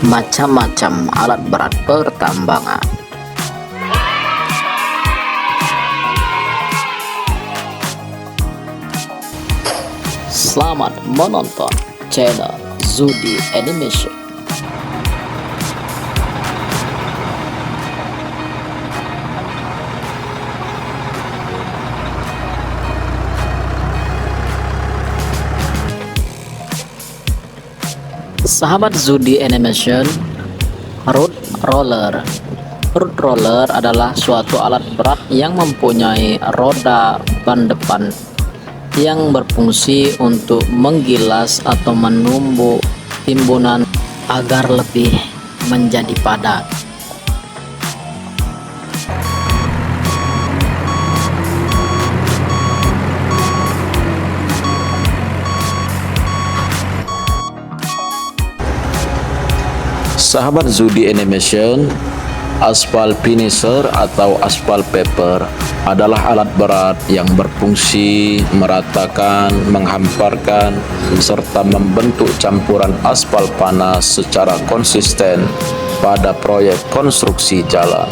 macam-macam alat berat pertambangan. Selamat menonton channel Zudi Animation. Sahabat Zudi Animation, road roller. Road roller adalah suatu alat berat yang mempunyai roda ban depan yang berfungsi untuk menggilas atau menumbuk timbunan agar lebih menjadi padat. Sahabat Zudi Animation, aspal finisher atau aspal paper adalah alat berat yang berfungsi meratakan, menghamparkan, serta membentuk campuran aspal panas secara konsisten pada proyek konstruksi jalan.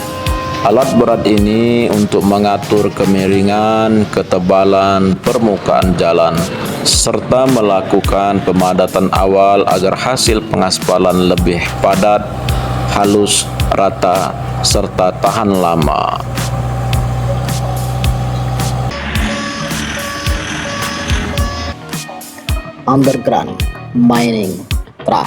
Alat berat ini untuk mengatur kemiringan, ketebalan permukaan jalan, serta melakukan pemadatan awal agar hasil pengaspalan lebih padat, halus, rata, serta tahan lama. Underground mining truck.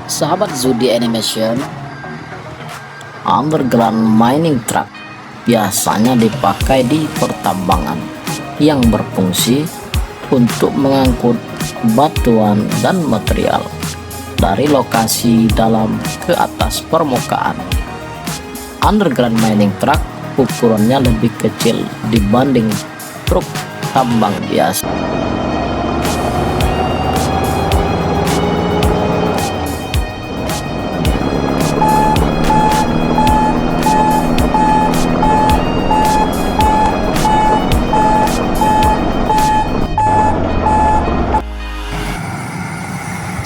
Sahabat Zudi Animation, underground mining truck biasanya dipakai di pertambangan yang berfungsi untuk mengangkut batuan dan material dari lokasi dalam ke atas permukaan. Underground mining truck ukurannya lebih kecil dibanding truk tambang biasa.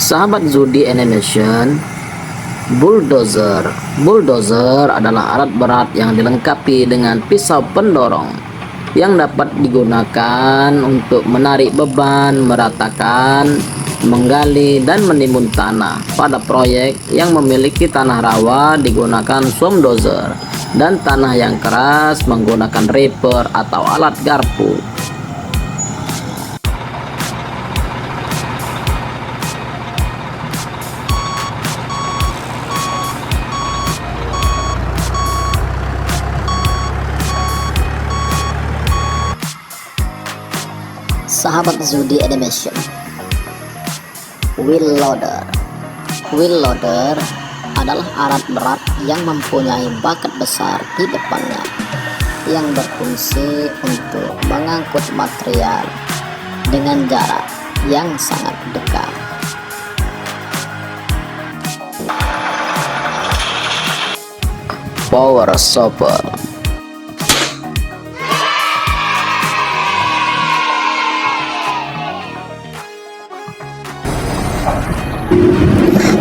Sahabat Zudi Animation, bulldozer. Bulldozer adalah alat berat yang dilengkapi dengan pisau pendorong yang dapat digunakan untuk menarik beban, meratakan, menggali, dan menimbun tanah. Pada proyek yang memiliki tanah rawa digunakan swamp dozer, dan tanah yang keras menggunakan ripper atau alat garpu. Sahabat Zudi Animation, wheel loader. Wheel loader adalah alat berat yang mempunyai baket besar di depannya yang berfungsi untuk mengangkut material dengan jarak yang sangat dekat. Power chopper.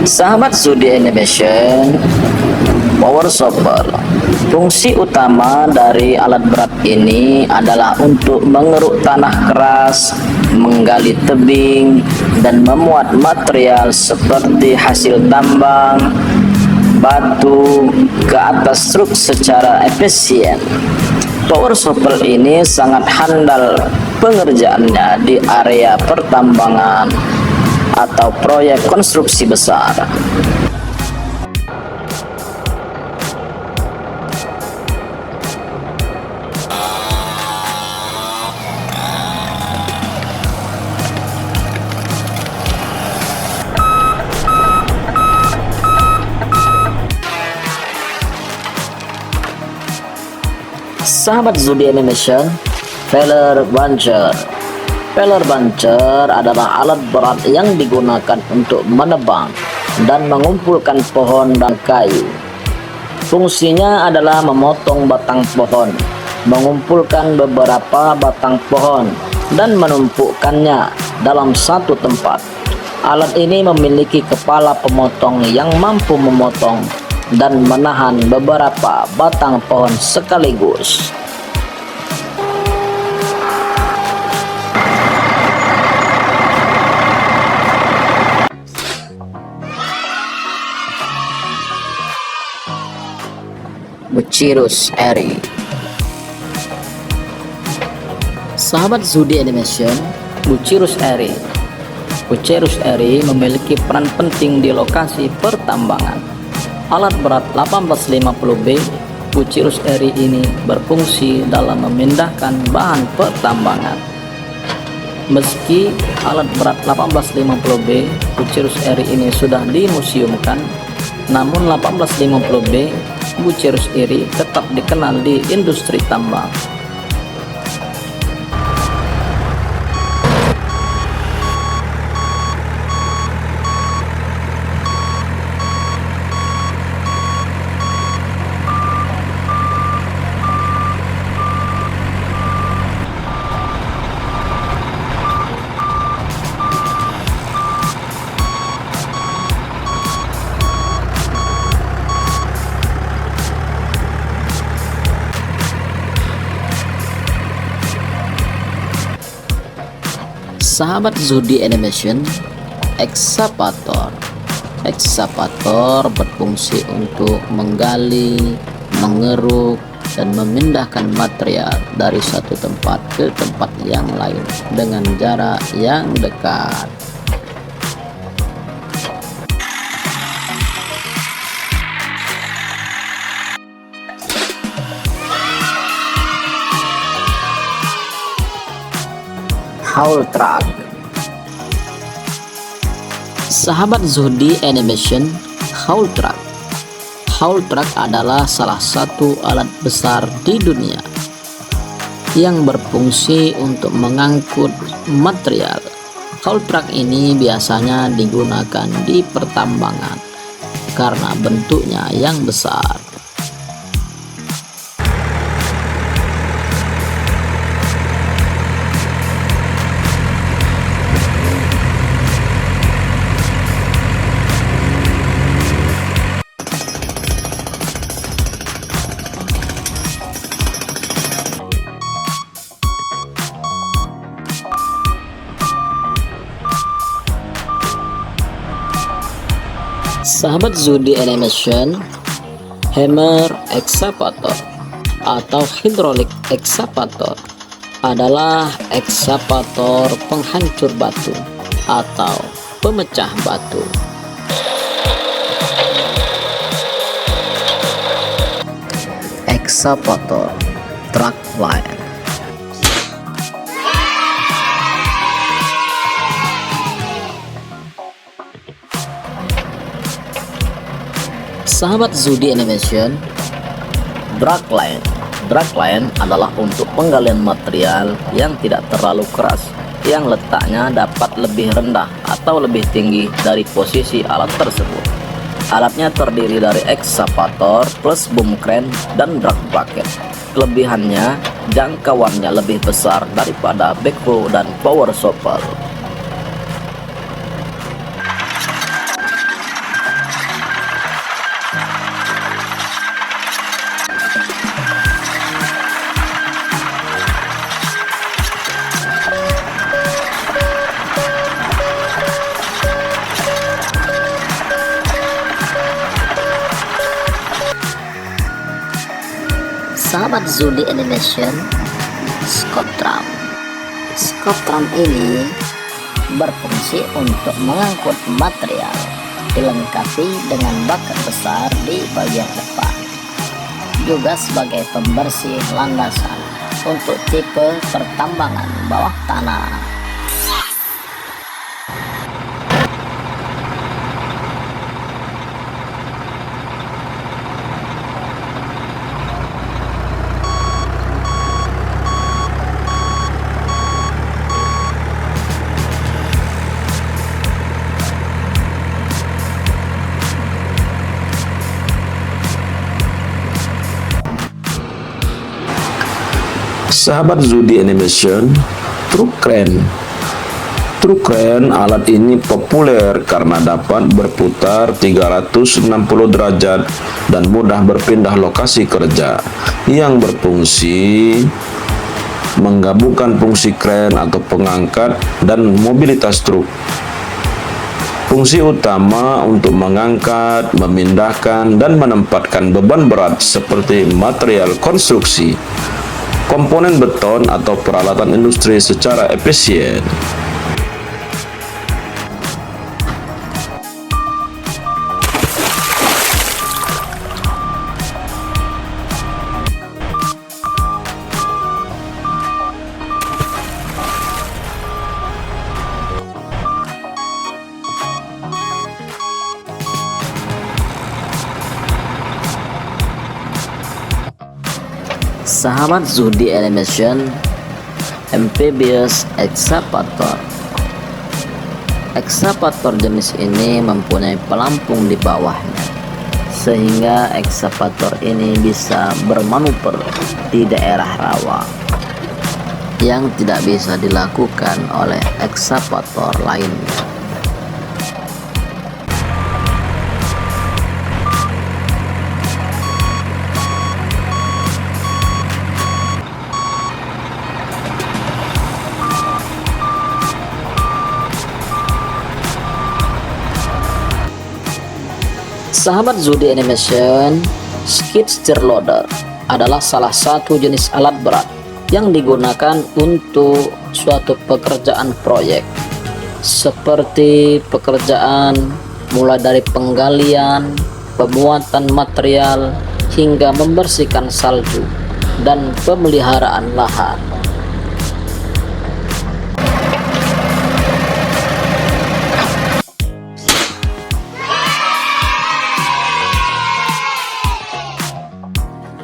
Sahabat Zudi Animation, power chopper. Fungsi utama dari alat berat ini adalah untuk mengeruk tanah keras, menggali tebing, dan memuat material seperti hasil tambang, batu ke atas truk secara efisien. Power chopper ini sangat handal pengerjaannya di area pertambangan atau proyek konstruksi besar. Sahabat Zudi Animation, feller buncher. Feller buncher adalah alat berat yang digunakan untuk menebang dan mengumpulkan pohon dan kayu. Fungsinya adalah memotong batang pohon mengumpulkan beberapa batang pohon dan menumpukannya dalam satu tempat. Alat ini memiliki kepala pemotong yang mampu memotong dan menahan beberapa batang pohon sekaligus. Bucyrus Airy. Sahabat Zudi Animation, Bucyrus Airy. Bucyrus Airy memiliki peran penting di lokasi pertambangan. Alat berat 1850B Bucyrus Airy ini berfungsi dalam memindahkan bahan pertambangan. Meski alat berat 1850B Bucyrus Airy ini sudah dimuseumkan, namun 1850B Bucyrus Airy tetap dikenal di industri tambang. Sahabat Zudi Animation, Excavator. Excavator berfungsi untuk menggali, mengeruk, dan memindahkan material dari satu tempat ke tempat yang lain dengan jarak yang dekat. Haul Truck. Sahabat Zudi Animation, Haul Truck. Haul Truck adalah salah satu alat besar di dunia yang berfungsi untuk mengangkut material. Haul Truck ini biasanya digunakan di pertambangan karena bentuknya yang besar. Sahabat Zudi Animation, Hammer Excavator atau Hydraulic Excavator adalah ekskavator penghancur batu atau pemecah batu. Excavator Truck Line. Sahabat Zudi Animation, Dragline. Dragline adalah untuk penggalian material yang tidak terlalu keras, yang letaknya dapat lebih rendah atau lebih tinggi dari posisi alat tersebut. Alatnya terdiri dari ekskavator plus boom crane dan drag bucket. Kelebihannya, jangkauannya lebih besar daripada backhoe dan power shovel. Sahabat Zudi Animation, Scoop Drum. Scoop Drum ini berfungsi untuk mengangkut material, dilengkapi dengan bucket besar di bagian depan, juga sebagai pembersih landasan untuk tipe pertambangan bawah tanah. Sahabat Zudi Animation, truk kren. Truk kren, alat ini populer karena dapat berputar 360 derajat dan mudah berpindah lokasi kerja, yang berfungsi menggabungkan fungsi kren atau pengangkat dan mobilitas truk. Fungsi utama untuk mengangkat, memindahkan, dan menempatkan beban berat seperti material konstruksi, komponen beton atau peralatan industri secara efisien. Sahabat Zudi Animation, amphibious excavator. Excavator jenis ini mempunyai pelampung di bawahnya, sehingga excavator ini bisa bermanuver di daerah rawa yang tidak bisa dilakukan oleh excavator lainnya. Sahabat Zudi Animation, skid steer loader adalah salah satu jenis alat berat yang digunakan untuk suatu pekerjaan proyek, seperti pekerjaan mulai dari penggalian, pemuatan material, hingga membersihkan salju dan pemeliharaan lahan.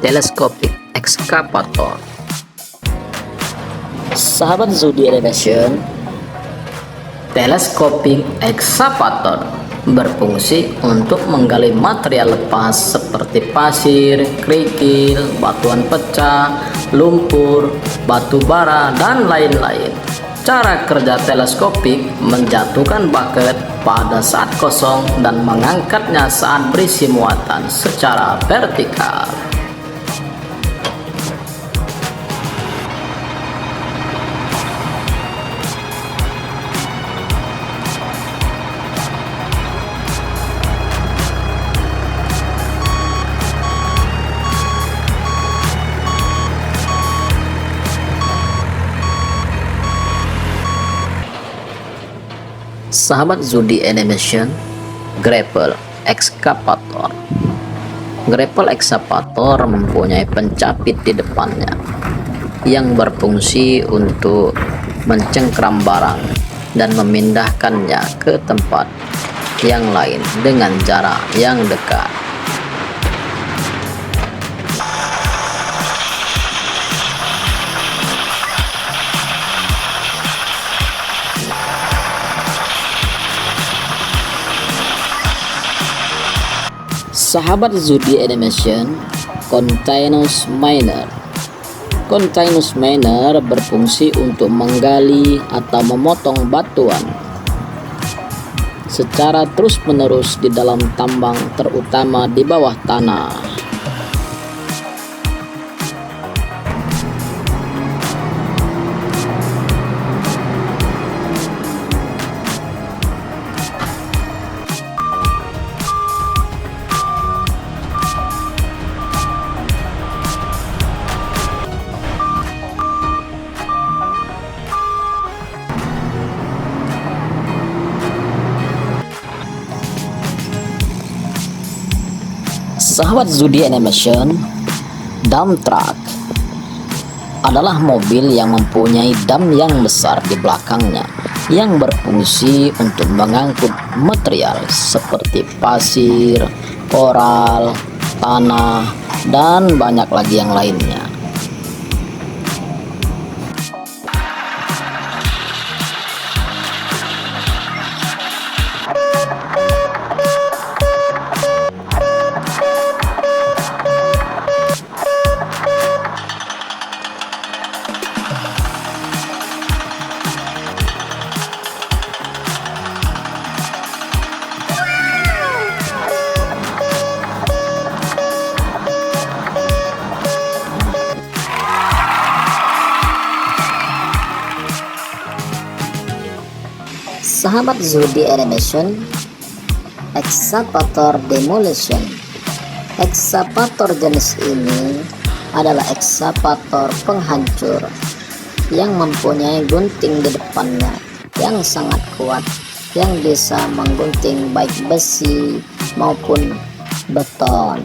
Telescopic excavator. Sahabat Zudi Animation, telescopic excavator berfungsi untuk menggali material lepas seperti pasir, kerikil, batuan pecah, lumpur, batu bara, dan lain-lain. Cara kerja teleskopik menjatuhkan bucket pada saat kosong dan mengangkatnya saat berisi muatan secara vertikal. Sahabat Zudi Animation, grapple excavator. Grapple excavator mempunyai pencapit di depannya yang berfungsi untuk mencengkram barang dan memindahkannya ke tempat yang lain dengan jarak yang dekat. Sahabat Zudi Animation, continuous miner. Continuous miner berfungsi untuk menggali atau memotong batuan secara terus-menerus di dalam tambang, terutama di bawah tanah. Sahabat Zudi Animation, dump truck adalah mobil yang mempunyai dam yang besar di belakangnya yang berfungsi untuk mengangkut material seperti pasir, koral, tanah, dan banyak lagi yang lainnya. Sahabat Zudi Animation, Excavator Demolition. Excavator jenis ini adalah ekskavator penghancur yang mempunyai gunting di depannya yang sangat kuat, yang bisa menggunting baik besi maupun beton.